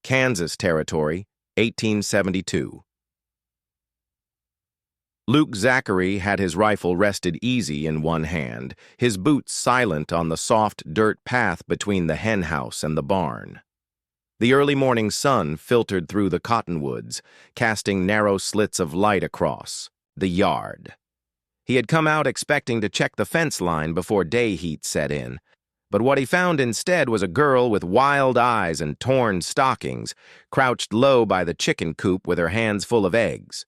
Kansas Territory, 1872. Luke Zachary had his rifle rested easy in one hand, his boots silent on the soft dirt path between the hen house and the barn. The early morning sun filtered through the cottonwoods, casting narrow slits of light across the yard. He had come out expecting to check the fence line before day heat set in, but what he found instead was a girl with wild eyes and torn stockings, crouched low by the chicken coop with her hands full of eggs.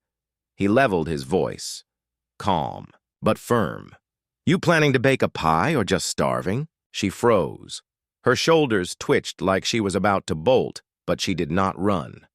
He leveled his voice, calm but firm. "You planning to bake a pie or just starving?" She froze. Her shoulders twitched like she was about to bolt, but she did not run.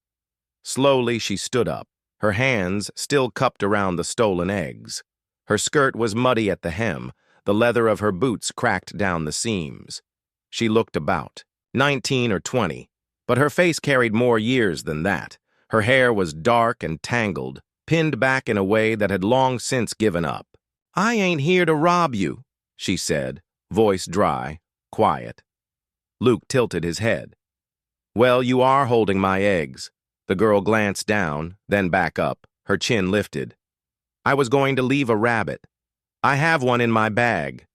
Slowly she stood up, her hands still cupped around the stolen eggs. Her skirt was muddy at the hem, the leather of her boots cracked down the seams. She looked about, 19 or 20, but her face carried more years than that. Her hair was dark and tangled, pinned back in a way that had long since given up. "I ain't here to rob you," she said, voice dry, quiet. Luke tilted his head. "Well, you are holding my eggs." The girl glanced down, then back up, her chin lifted. "I was going to leave a rabbit. I have one in my bag."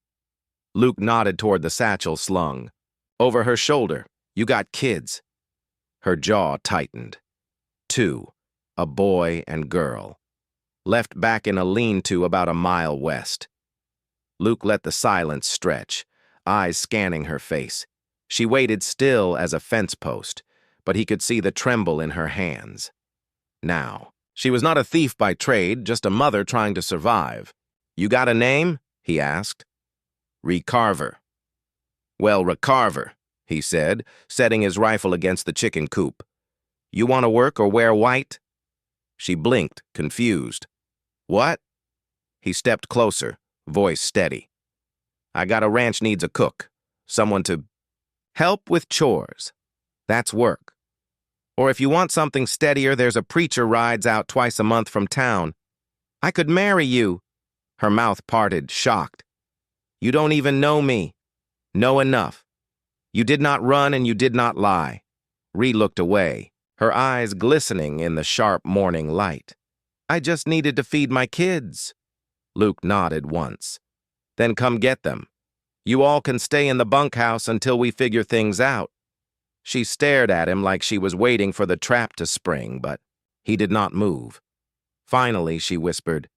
Luke nodded toward the satchel slung. "Over her shoulder. You got kids." Her jaw tightened. 2. A boy and girl. Left back in a lean-to about a mile west. Luke let the silence stretch, eyes scanning her face. She waited still as a fence post, but he could see the tremble in her hands. Now, she was not a thief by trade, just a mother trying to survive. "You got a name?" he asked. "Recarver." "Well, Recarver," he said, setting his rifle against the chicken coop. "You want to work or wear white?" She blinked, confused. "What?" He stepped closer, voice steady. "I got a ranch needs a cook, someone to help with chores. That's work. Or if you want something steadier, there's a preacher rides out twice a month from town. I could marry you." Her mouth parted, shocked. "You don't even know me. Know enough. You did not run and you did not lie." Ree looked away, her eyes glistening in the sharp morning light. "I just needed to feed my kids." Luke nodded once. "Then come get them. You all can stay in the bunkhouse until we figure things out." She stared at him like she was waiting for the trap to spring, but he did not move. Finally, she whispered,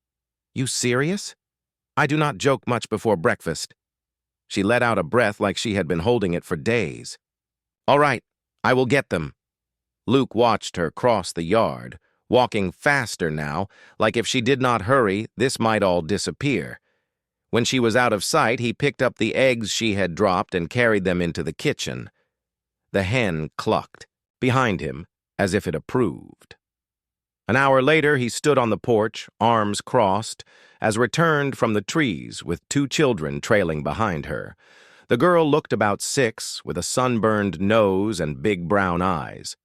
"You serious? I do not joke much before breakfast." She let out a breath like she had been holding it for days. "All right, I will get them." Luke watched her cross the yard, walking faster now, like if she did not hurry, this might all disappear. When she was out of sight, he picked up the eggs she had dropped and carried them into the kitchen. The hen clucked, behind him, as if it approved. An hour later, he stood on the porch, arms crossed, as returned from the trees with 2 children trailing behind her. The girl looked about 6, with a sunburned nose and big brown eyes.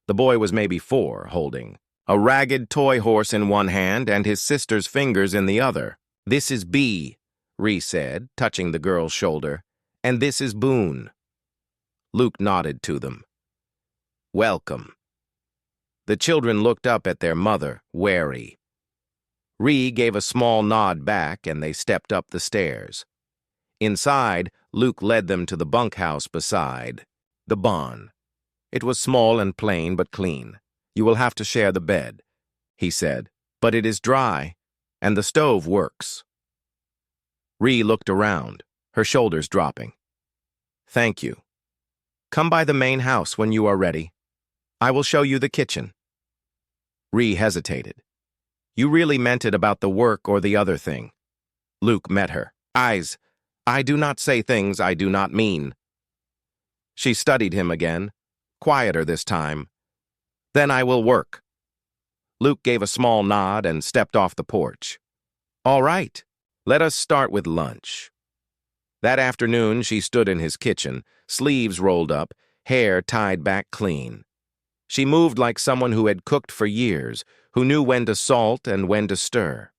The boy was maybe 4, holding a ragged toy horse in one hand and his sister's fingers in the other. "This is Bee," Ree said, touching the girl's shoulder, "and this is Boone." Luke nodded to them. "Welcome." The children looked up at their mother, wary. Ree gave a small nod back, and they stepped up the stairs. Inside, Luke led them to the bunkhouse beside the barn. It was small and plain but clean. "You will have to share the bed," he said, "but it is dry, and the stove works." Ree looked around, her shoulders dropping. "Thank you. Come by the main house when you are ready. I will show you the kitchen." Ree hesitated. "You really meant it about the work or the other thing?" Luke met her eyes. "I do not say things I do not mean." She studied him again, quieter this time. "Then I will work." Luke gave a small nod and stepped off the porch. "All right, let us start with lunch." That afternoon, she stood in his kitchen, sleeves rolled up, hair tied back clean. She moved like someone who had cooked for years, who knew when to salt and when to stir.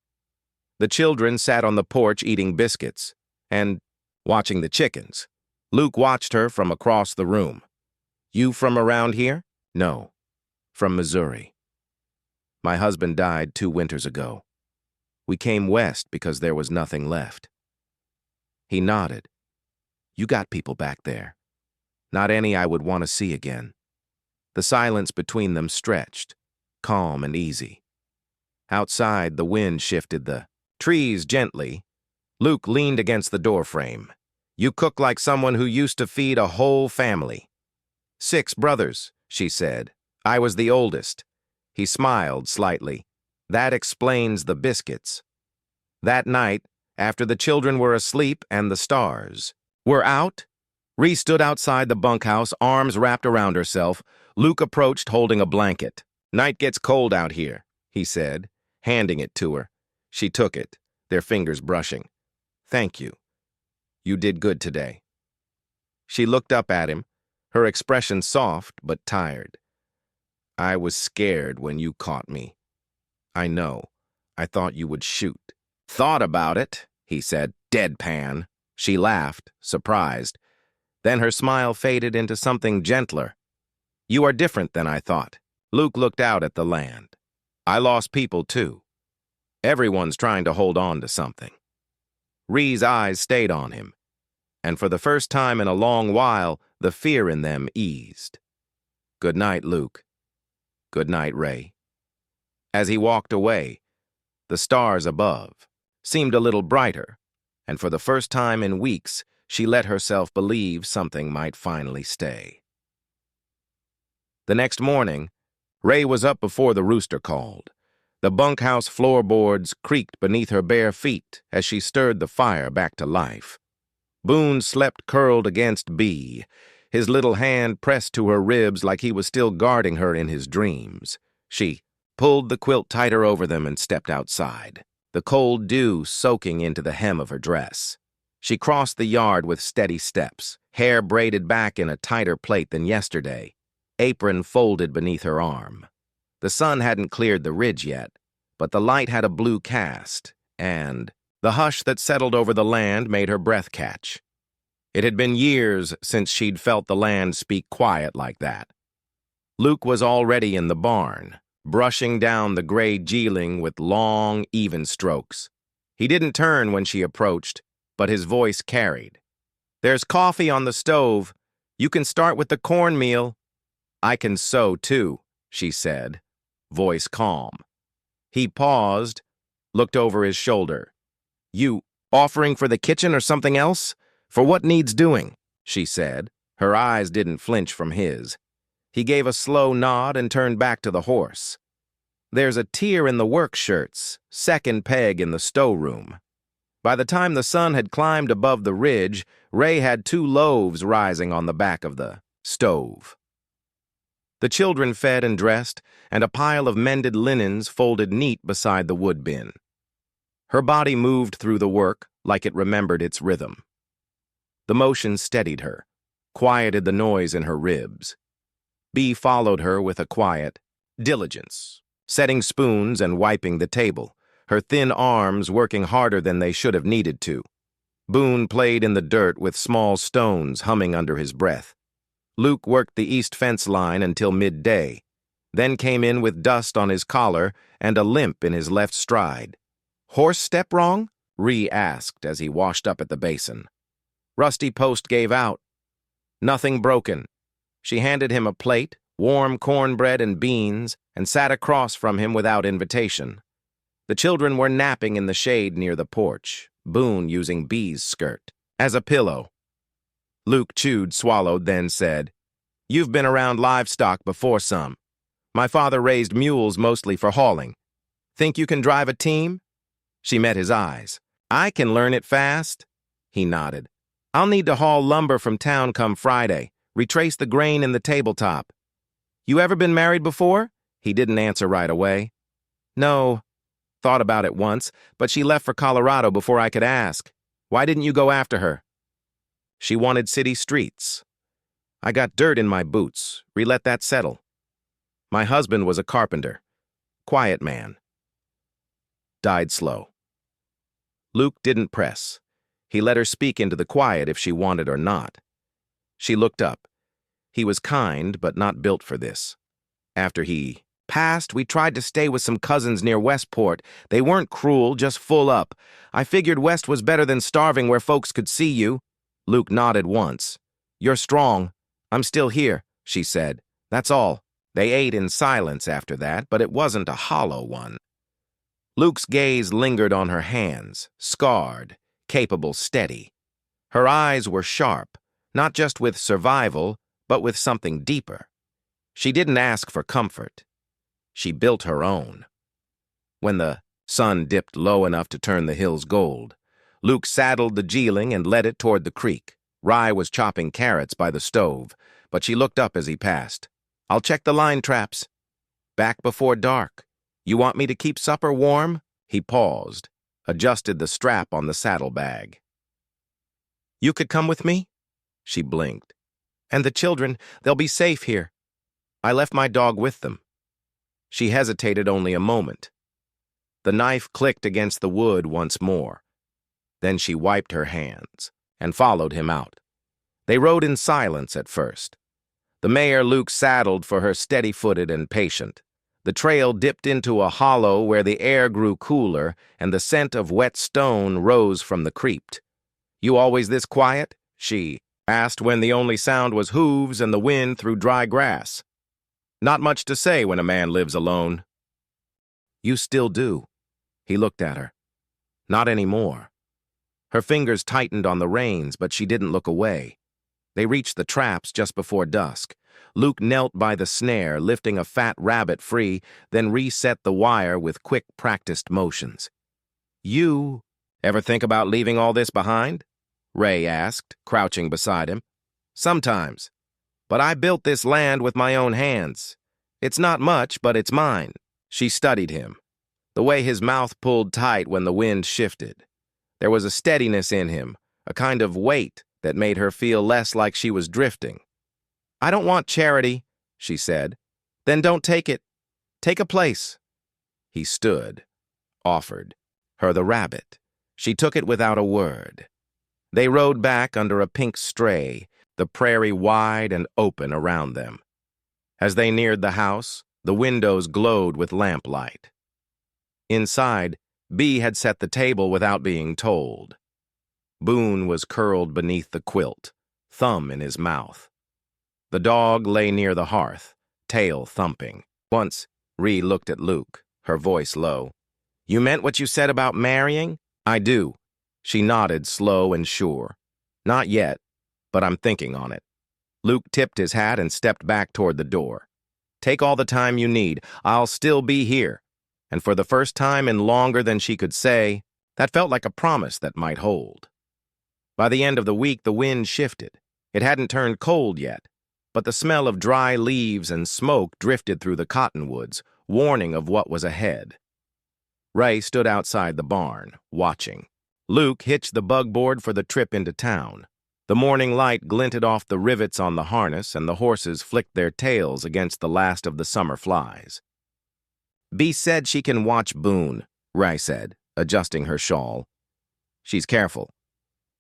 The children sat on the porch eating biscuits and watching the chickens. Luke watched her from across the room. "You from around here?" No, from Missouri. My husband died 2 winters ago. We came west because there was nothing left. He nodded. You got people back there. Not any I would want to see again. The silence between them stretched, calm and easy. Outside, the wind shifted the trees gently. Luke leaned against the doorframe. You cook like someone who used to feed a whole family. 6 brothers, she said. I was the oldest. He smiled slightly. That explains the biscuits. That night, after the children were asleep and the stars were out, Ree stood outside the bunkhouse, arms wrapped around herself. Luke approached holding a blanket. Night gets cold out here, he said, handing it to her. She took it, their fingers brushing. Thank you. You did good today. She looked up at him, her expression soft but tired. I was scared when you caught me. I know. I thought you would shoot. Thought about it, he said, deadpan. She laughed, surprised. Then her smile faded into something gentler. You are different than I thought. Luke looked out at the land. I lost people, too. Everyone's trying to hold on to something. Ree's eyes stayed on him, and for the first time in a long while, the fear in them eased. Good night, Luke. Good night, Ray. As he walked away, the stars above seemed a little brighter, and for the first time in weeks, she let herself believe something might finally stay. The next morning, Ray was up before the rooster called. The bunkhouse floorboards creaked beneath her bare feet as she stirred the fire back to life. Boone slept curled against Bee, his little hand pressed to her ribs like he was still guarding her in his dreams. She pulled the quilt tighter over them and stepped outside, the cold dew soaking into the hem of her dress. She crossed the yard with steady steps, hair braided back in a tighter plait than yesterday, apron folded beneath her arm. The sun hadn't cleared the ridge yet, but the light had a blue cast, and the hush that settled over the land made her breath catch. It had been years since she'd felt the land speak quiet like that. Luke was already in the barn, brushing down the gray geeling with long, even strokes. He didn't turn when she approached, but his voice carried. There's coffee on the stove. You can start with the cornmeal. I can sew, too, she said, voice calm. He paused, looked over his shoulder. You offering for the kitchen or something else? For what needs doing? She said. Her eyes didn't flinch from his. He gave a slow nod and turned back to the horse. There's a tier in the work shirts, second peg in the storeroom. By the time the sun had climbed above the ridge, Ray had 2 loaves rising on the back of the stove. The children fed and dressed, and a pile of mended linens folded neat beside the wood bin. Her body moved through the work like it remembered its rhythm. The motion steadied her, quieted the noise in her ribs. Bee followed her with a quiet diligence, setting spoons and wiping the table, her thin arms working harder than they should have needed to. Boone played in the dirt with small stones humming under his breath. Luke worked the east fence line until midday, then came in with dust on his collar and a limp in his left stride. Horse step wrong? Ree asked as he washed up at the basin. Rusty post gave out. Nothing broken. She handed him a plate, warm cornbread and beans, and sat across from him without invitation. The children were napping in the shade near the porch, Boone using Bee's skirt as a pillow. Luke chewed, swallowed, then said, You've been around livestock before some. My father raised mules mostly for hauling. Think you can drive a team? She met his eyes. I can learn it fast. He nodded. I'll need to haul lumber from town come Friday, retrace the grain in the tabletop. You ever been married before? He didn't answer right away. No. Thought about it once, but she left for Colorado before I could ask. Why didn't you go after her? She wanted city streets. I got dirt in my boots. Let that settle. My husband was a carpenter. Quiet man. Died slow. Luke didn't press. He let her speak into the quiet if she wanted or not. She looked up. He was kind, but not built for this. After he passed, we tried to stay with some cousins near Westport. They weren't cruel, just full up. I figured West was better than starving where folks could see you. Luke nodded once. You're strong. I'm still here, she said. That's all. They ate in silence after that, but it wasn't a hollow one. Luke's gaze lingered on her hands, scarred, capable, steady. Her eyes were sharp, not just with survival, but with something deeper. She didn't ask for comfort. She built her own. When the sun dipped low enough to turn the hills gold, Luke saddled the geeling and led it toward the creek. Rye was chopping carrots by the stove, but she looked up as he passed. I'll check the line traps. Back before dark. You want me to keep supper warm? He paused, adjusted the strap on the saddlebag. You could come with me? She blinked. And the children, they'll be safe here. I left my dog with them. She hesitated only a moment. The knife clicked against the wood once more. Then she wiped her hands and followed him out. They rode in silence at first. The mare Luke saddled for her steady-footed and patient. The trail dipped into a hollow where the air grew cooler and the scent of wet stone rose from the creep. You always this quiet? She asked when the only sound was hooves and the wind through dry grass. Not much to say when a man lives alone. You still do. He looked at her. Not anymore. Her fingers tightened on the reins, but she didn't look away. They reached the traps just before dusk. Luke knelt by the snare, lifting a fat rabbit free, then reset the wire with quick, practiced motions. You ever think about leaving all this behind? Ray asked, crouching beside him. Sometimes. But I built this land with my own hands. It's not much, but it's mine. She studied him, the way his mouth pulled tight when the wind shifted. There was a steadiness in him, a kind of weight that made her feel less like she was drifting. I don't want charity, she said. Then don't take it. Take a place. He stood, offered her the rabbit. She took it without a word. They rode back under a pink stray, the prairie wide and open around them. As they neared the house, the windows glowed with lamplight. Inside, Bee had set the table without being told. Boone was curled beneath the quilt, thumb in his mouth. The dog lay near the hearth, tail thumping. Once, Ree looked at Luke, her voice low. You meant what you said about marrying? I do. She nodded, slow and sure. Not yet, but I'm thinking on it. Luke tipped his hat and stepped back toward the door. Take all the time you need. I'll still be here. And for the first time in longer than she could say, that felt like a promise that might hold. By the end of the week, the wind shifted. It hadn't turned cold yet, but the smell of dry leaves and smoke drifted through the cottonwoods, warning of what was ahead. Ray stood outside the barn, watching. Luke hitched the bugboard for the trip into town. The morning light glinted off the rivets on the harness, and the horses flicked their tails against the last of the summer flies. Bee said she can watch Boone, Ray said, adjusting her shawl. She's careful.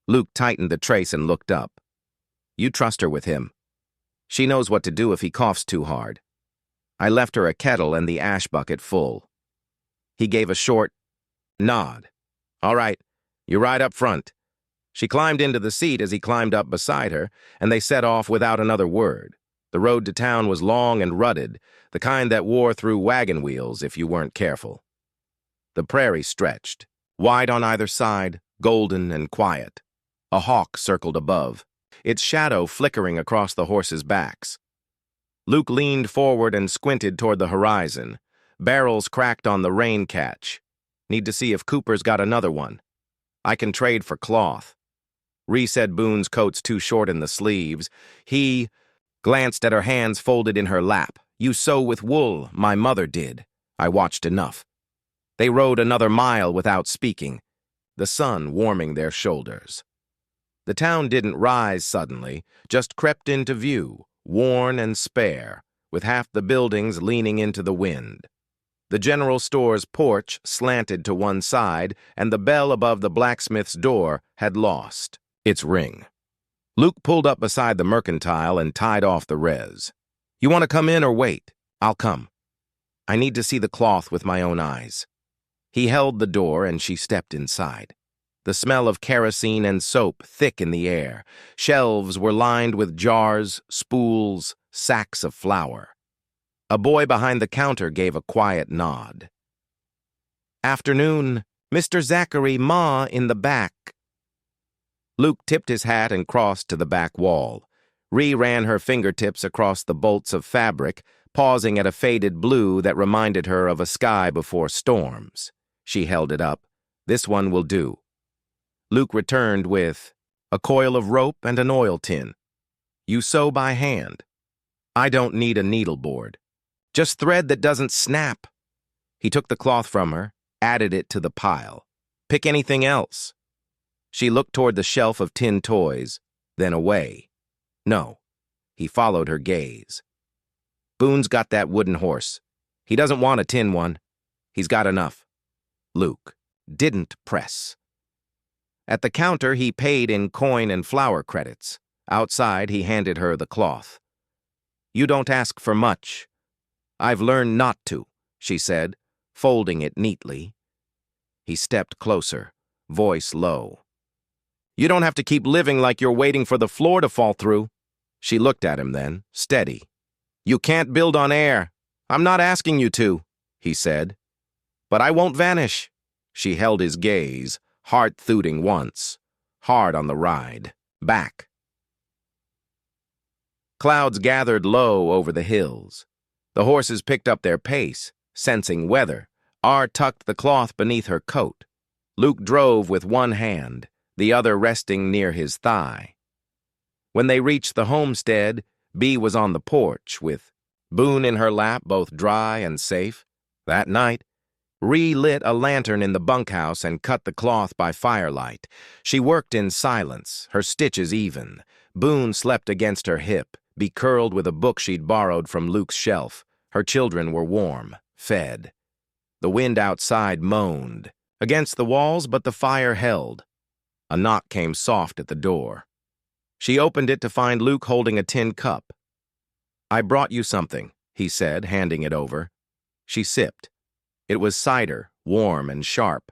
Luke tightened the trace and looked up. You trust her with him. She knows what to do if he coughs too hard. I left her a kettle and the ash bucket full. He gave a short nod. All right, you ride up front. She climbed into the seat as he climbed up beside her, and they set off without another word. The road to town was long and rutted, the kind that wore through wagon wheels if you weren't careful. The prairie stretched, wide on either side, golden and quiet. A hawk circled above, its shadow flickering across the horses' backs. Luke leaned forward and squinted toward the horizon. Barrels cracked on the rain catch. Need to see if Cooper's got another one. I can trade for cloth. Ree said Boone's coat's too short in the sleeves. He glanced at her hands folded in her lap. You sew with wool, my mother did. I watched enough. They rode another mile without speaking, the sun warming their shoulders. The town didn't rise suddenly, just crept into view, worn and spare, with half the buildings leaning into the wind. The general store's porch slanted to one side, and the bell above the blacksmith's door had lost its ring. Luke pulled up beside the mercantile and tied off the res. You want to come in or wait? I'll come. I need to see the cloth with my own eyes. He held the door and she stepped inside. The smell of kerosene and soap thick in the air. Shelves were lined with jars, spools, sacks of flour. A boy behind the counter gave a quiet nod. Afternoon, Mr. Zachary, Ma in the back. Luke tipped his hat and crossed to the back wall. Ree ran her fingertips across the bolts of fabric, pausing at a faded blue that reminded her of a sky before storms. She held it up. This one will do. Luke returned with a coil of rope and an oil tin. You sew by hand. I don't need a needleboard. Just thread that doesn't snap. He took the cloth from her, added it to the pile. Pick anything else. She looked toward the shelf of tin toys, then away. No. He followed her gaze. Boone's got that wooden horse. He doesn't want a tin one. He's got enough. Luke didn't press. At the counter, he paid in coin and flour credits. Outside, he handed her the cloth. You don't ask for much. I've learned not to, she said, folding it neatly. He stepped closer, voice low. You don't have to keep living like you're waiting for the floor to fall through. She looked at him then, steady. You can't build on air. I'm not asking you to, he said. But I won't vanish. She held his gaze, heart-thudding once, hard on the ride, back. Clouds gathered low over the hills. The horses picked up their pace, sensing weather. R tucked the cloth beneath her coat. Luke drove with one hand, the other resting near his thigh. When they reached the homestead, Bee was on the porch, with Boone in her lap, both dry and safe. That night, Ree lit a lantern in the bunkhouse and cut the cloth by firelight. She worked in silence, her stitches even. Boone slept against her hip, becurled with a book she'd borrowed from Luke's shelf. Her children were warm, fed. The wind outside moaned against the walls, but the fire held. A knock came soft at the door. She opened it to find Luke holding a tin cup. I brought you something, he said, handing it over. She sipped. It was cider, warm and sharp.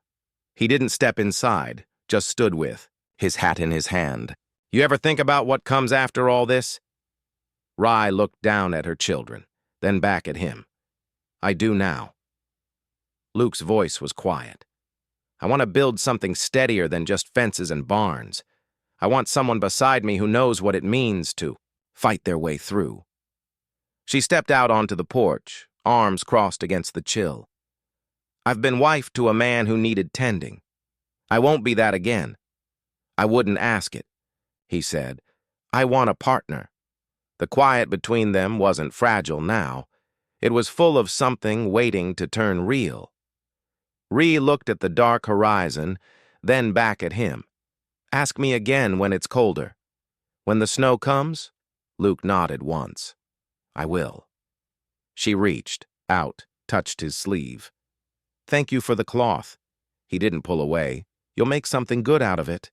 He didn't step inside, just stood with, his hat in his hand. You ever think about what comes after all this? Rye looked down at her children, then back at him. I do now. Luke's voice was quiet. I want to build something steadier than just fences and barns. I want someone beside me who knows what it means to fight their way through. She stepped out onto the porch, arms crossed against the chill. I've been wife to a man who needed tending. I won't be that again. I wouldn't ask it, he said. I want a partner. The quiet between them wasn't fragile now. It was full of something waiting to turn real. Ree looked at the dark horizon, then back at him. Ask me again when it's colder. When the snow comes? Luke nodded once. I will. She reached, out, touched his sleeve. Thank you for the cloth. He didn't pull away. You'll make something good out of it.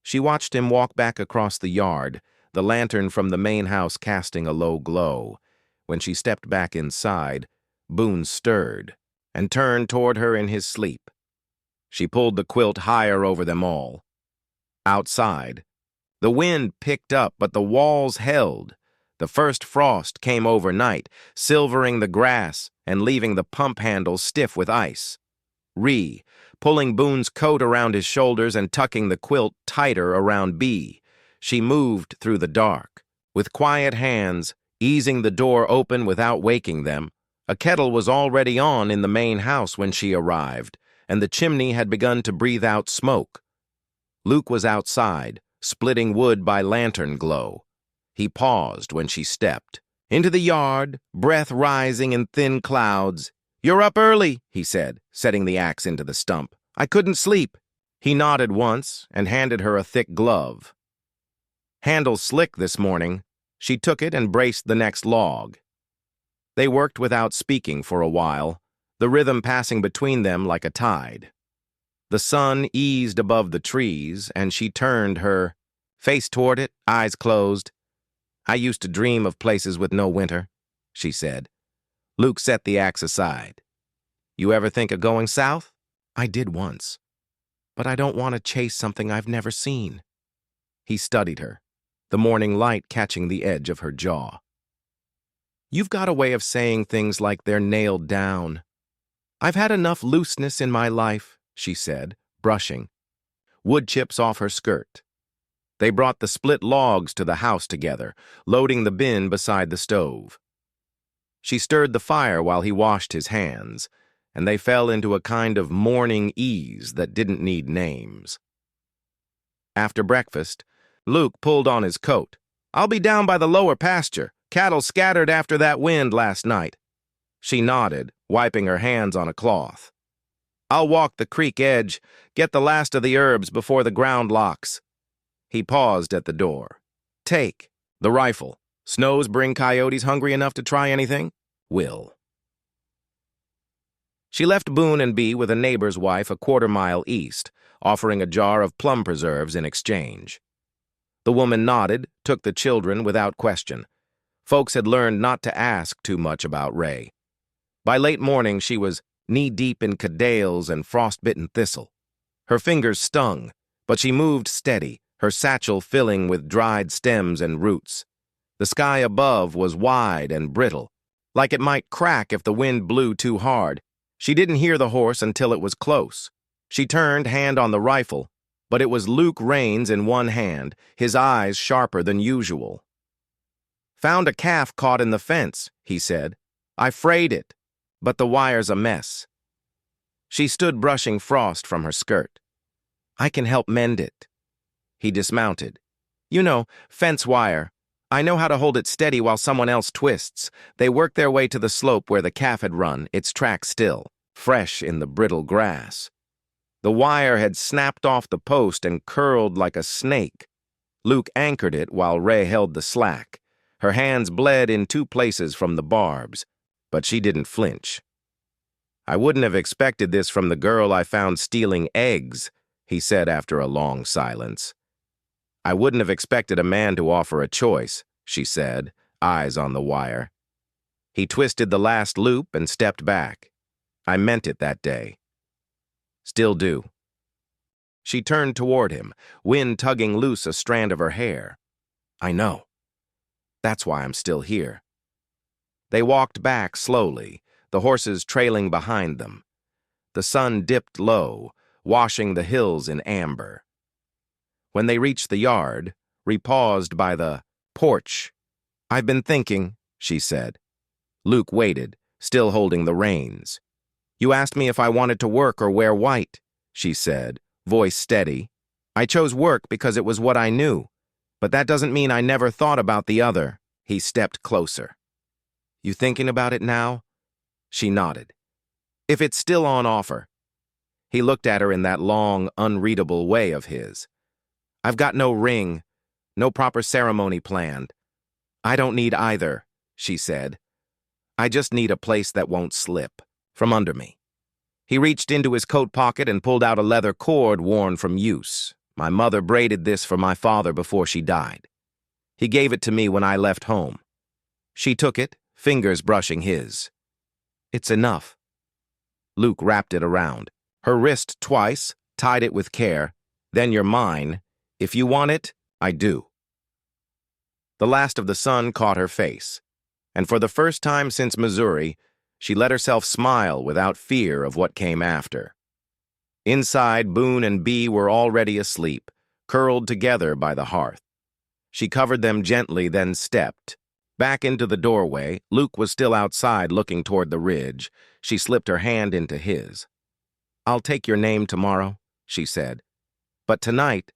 She watched him walk back across the yard, the lantern from the main house casting a low glow. When she stepped back inside, Boone stirred and turned toward her in his sleep. She pulled the quilt higher over them all. Outside, the wind picked up, but the walls held. The first frost came overnight, silvering the grass and leaving the pump handle stiff with ice. Ree, pulling Boone's coat around his shoulders and tucking the quilt tighter around Bee, she moved through the dark. With quiet hands, easing the door open without waking them, a kettle was already on in the main house when she arrived, and the chimney had begun to breathe out smoke. Luke was outside, splitting wood by lantern glow. He paused when she stepped. Into the yard, breath rising in thin clouds. You're up early, he said, setting the axe into the stump. I couldn't sleep. He nodded once and handed her a thick glove. Handle slick this morning. She took it and braced the next log. They worked without speaking for a while, the rhythm passing between them like a tide. The sun eased above the trees, and she turned her face toward it, eyes closed. I used to dream of places with no winter, she said. Luke set the axe aside. You ever think of going south? I did once, but I don't want to chase something I've never seen. He studied her, the morning light catching the edge of her jaw. You've got a way of saying things like they're nailed down. I've had enough looseness in my life, she said, brushing wood chips off her skirt. They brought the split logs to the house together, loading the bin beside the stove. She stirred the fire while he washed his hands, and they fell into a kind of morning ease that didn't need names. After breakfast, Luke pulled on his coat. I'll be down by the lower pasture. Cattle scattered after that wind last night. She nodded, wiping her hands on a cloth. I'll walk the creek edge, get the last of the herbs before the ground locks. He paused at the door. Take the rifle. Snows bring coyotes hungry enough to try anything? Will. She left Boone and Bee with a neighbor's wife a quarter-mile east, offering a jar of plum preserves in exchange. The woman nodded, took the children without question. Folks had learned not to ask too much about Ray. By late morning, she was knee-deep in cadales and frost-bitten thistle. Her fingers stung, but she moved steady, her satchel filling with dried stems and roots. The sky above was wide and brittle, like it might crack if the wind blew too hard. She didn't hear the horse until it was close. She turned, hand on the rifle, but it was Luke Raines in one hand, his eyes sharper than usual. Found a calf caught in the fence, he said. I frayed it, but the wire's a mess. She stood brushing frost from her skirt. I can help mend it. He dismounted. You know, fence wire. I know how to hold it steady while someone else twists. They worked their way to the slope where the calf had run, its tracks still, fresh in the brittle grass. The wire had snapped off the post and curled like a snake. Luke anchored it while Ray held the slack. Her hands bled in two places from the barbs, but she didn't flinch. I wouldn't have expected this from the girl I found stealing eggs, he said after a long silence. I wouldn't have expected a man to offer a choice, she said, eyes on the wire. He twisted the last loop and stepped back. I meant it that day. Still do. She turned toward him, wind tugging loose a strand of her hair. I know. That's why I'm still here. They walked back slowly, the horses trailing behind them. The sun dipped low, washing the hills in amber. When they reached the yard, Ree paused by the porch. I've been thinking, she said. Luke waited, still holding the reins. You asked me if I wanted to work or wear white, she said, voice steady. I chose work because it was what I knew, but that doesn't mean I never thought about the other. He stepped closer. You thinking about it now? She nodded. If it's still on offer. He looked at her in that long, unreadable way of his. I've got no ring, no proper ceremony planned. I don't need either, she said. I just need a place that won't slip from under me. He reached into his coat pocket and pulled out a leather cord worn from use. My mother braided this for my father before she died. He gave it to me when I left home. She took it, fingers brushing his. It's enough. Luke wrapped it around her wrist twice, tied it with care. Then you're mine. If you want it, I do. The last of the sun caught her face, and for the first time since Missouri, she let herself smile without fear of what came after. Inside, Boone and Bee were already asleep, curled together by the hearth. She covered them gently, then stepped. Back into the doorway, Luke was still outside looking toward the ridge. She slipped her hand into his. I'll take your name tomorrow, she said. But tonight,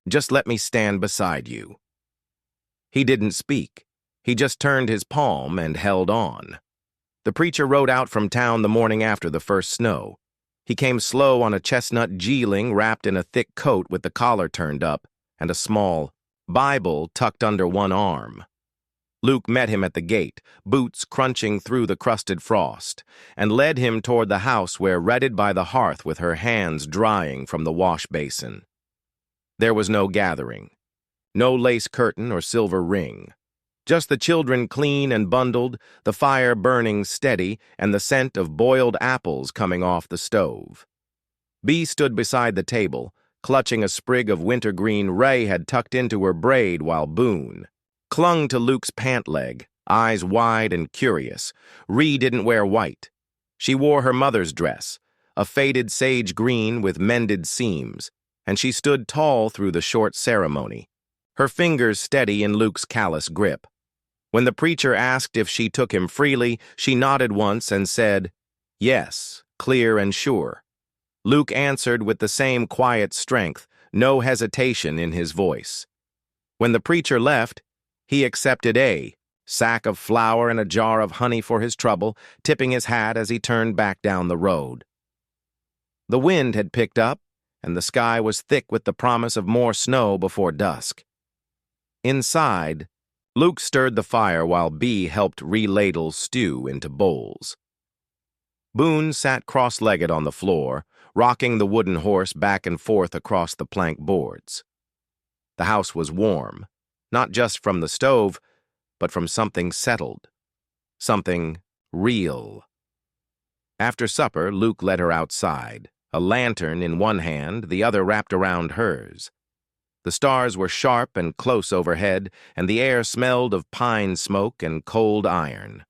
just let me stand beside you. He didn't speak. He just turned his palm and held on. The preacher rode out from town the morning after the first snow. He came slow on a chestnut geeling wrapped in a thick coat with the collar turned up and a small Bible tucked under one arm. Luke met him at the gate, boots crunching through the crusted frost, and led him toward the house where redded by the hearth with her hands drying from the wash basin. There was no gathering, no lace curtain or silver ring. Just the children clean and bundled, the fire burning steady, and the scent of boiled apples coming off the stove. Bee stood beside the table, clutching a sprig of wintergreen Ray had tucked into her braid while Boone clung to Luke's pant leg, eyes wide and curious. Ree didn't wear white. She wore her mother's dress, a faded sage green with mended seams, and she stood tall through the short ceremony, her fingers steady in Luke's callous grip. When the preacher asked if she took him freely, she nodded once and said, "Yes," clear and sure. Luke answered with the same quiet strength, no hesitation in his voice. When the preacher left, he accepted a sack of flour and a jar of honey for his trouble, tipping his hat as he turned back down the road. The wind had picked up, and the sky was thick with the promise of more snow before dusk. Inside, Luke stirred the fire while Bee helped reladle stew into bowls. Boone sat cross-legged on the floor, rocking the wooden horse back and forth across the plank boards. The house was warm, not just from the stove, but from something settled, something real. After supper, Luke led her outside, a lantern in one hand, the other wrapped around hers. The stars were sharp and close overhead, and the air smelled of pine smoke and cold iron.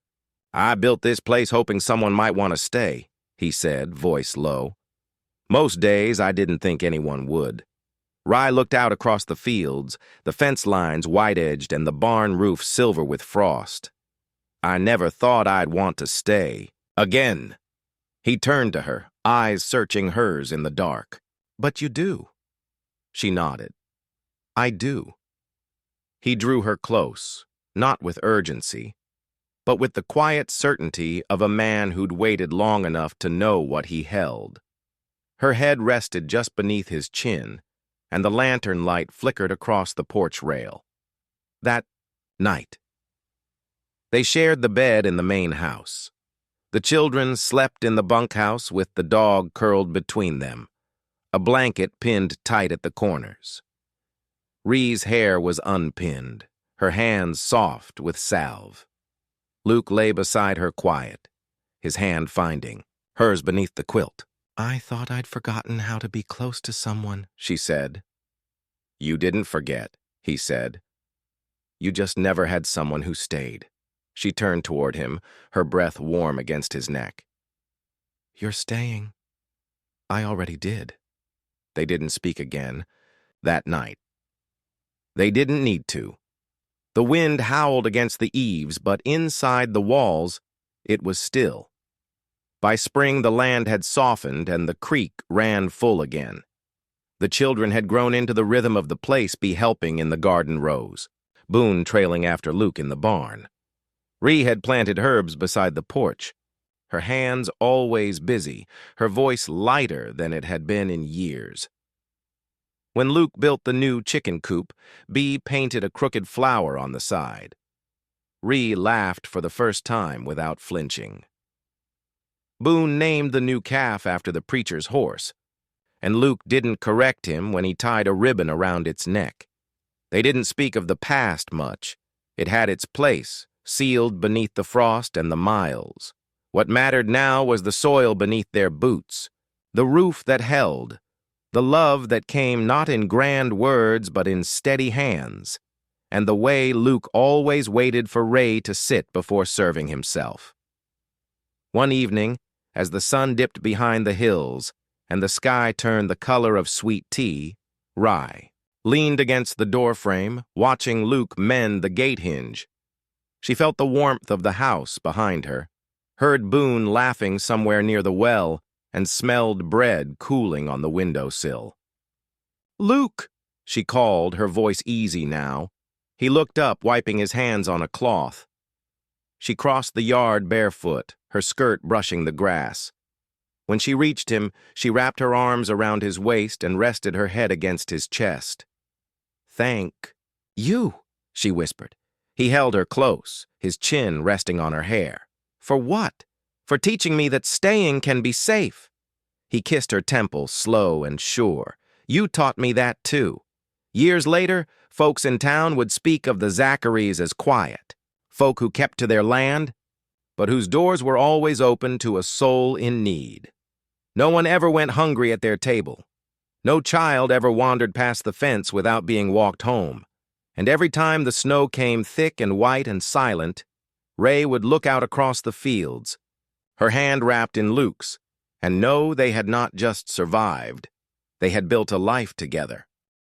"I built this place hoping someone might want to stay," he said, voice low. "Most days I didn't think anyone would." Rye looked out across the fields, the fence lines white-edged and the barn roof silver with frost. "I never thought I'd want to stay. Again." He turned to her, eyes searching hers in the dark. "But you do." She nodded. "I do." He drew her close, not with urgency, but with the quiet certainty of a man who'd waited long enough to know what he held. Her head rested just beneath his chin, and the lantern light flickered across the porch rail. That night. They shared the bed in the main house. The children slept in the bunkhouse with the dog curled between them, a blanket pinned tight at the corners. Ree's hair was unpinned, her hands soft with salve. Luke lay beside her quiet, his hand finding hers beneath the quilt. "I thought I'd forgotten how to be close to someone," she said. "You didn't forget," he said. "You just never had someone who stayed." She turned toward him, her breath warm against his neck. "You're staying." "I already did." They didn't speak again that night. They didn't need to. The wind howled against the eaves, but inside the walls, it was still. By spring, the land had softened and the creek ran full again. The children had grown into the rhythm of the place, Bee helping in the garden rows, Boone trailing after Luke in the barn. Ree had planted herbs beside the porch, her hands always busy, her voice lighter than it had been in years. When Luke built the new chicken coop, Bee painted a crooked flower on the side. Ree laughed for the first time without flinching. Boone named the new calf after the preacher's horse, and Luke didn't correct him when he tied a ribbon around its neck. They didn't speak of the past much. It had its place, sealed beneath the frost and the miles. What mattered now was the soil beneath their boots, the roof that held, the love that came not in grand words but in steady hands, and the way Luke always waited for Ray to sit before serving himself. One evening, as the sun dipped behind the hills and the sky turned the color of sweet tea, Rye leaned against the doorframe, watching Luke mend the gate hinge. She felt the warmth of the house behind her, heard Boone laughing somewhere near the well, and smelled bread cooling on the windowsill. "Luke!" she called, her voice easy now. He looked up, wiping his hands on a cloth. She crossed the yard barefoot, her skirt brushing the grass. When she reached him, she wrapped her arms around his waist and rested her head against his chest. "Thank you," she whispered. He held her close, his chin resting on her hair. "For what? For teaching me that staying can be safe." He kissed her temple, slow and sure. "You taught me that too." Years later, Folks in town would speak of the Zacharys as quiet, folk who kept to their land, but whose doors were always open to a soul in need. No one ever went hungry at their table. No child ever wandered past the fence without being walked home. And every time the snow came thick and white and silent, Ray would look out across the fields, her hand wrapped in Luke's, and know they had not just survived, they had built a life together.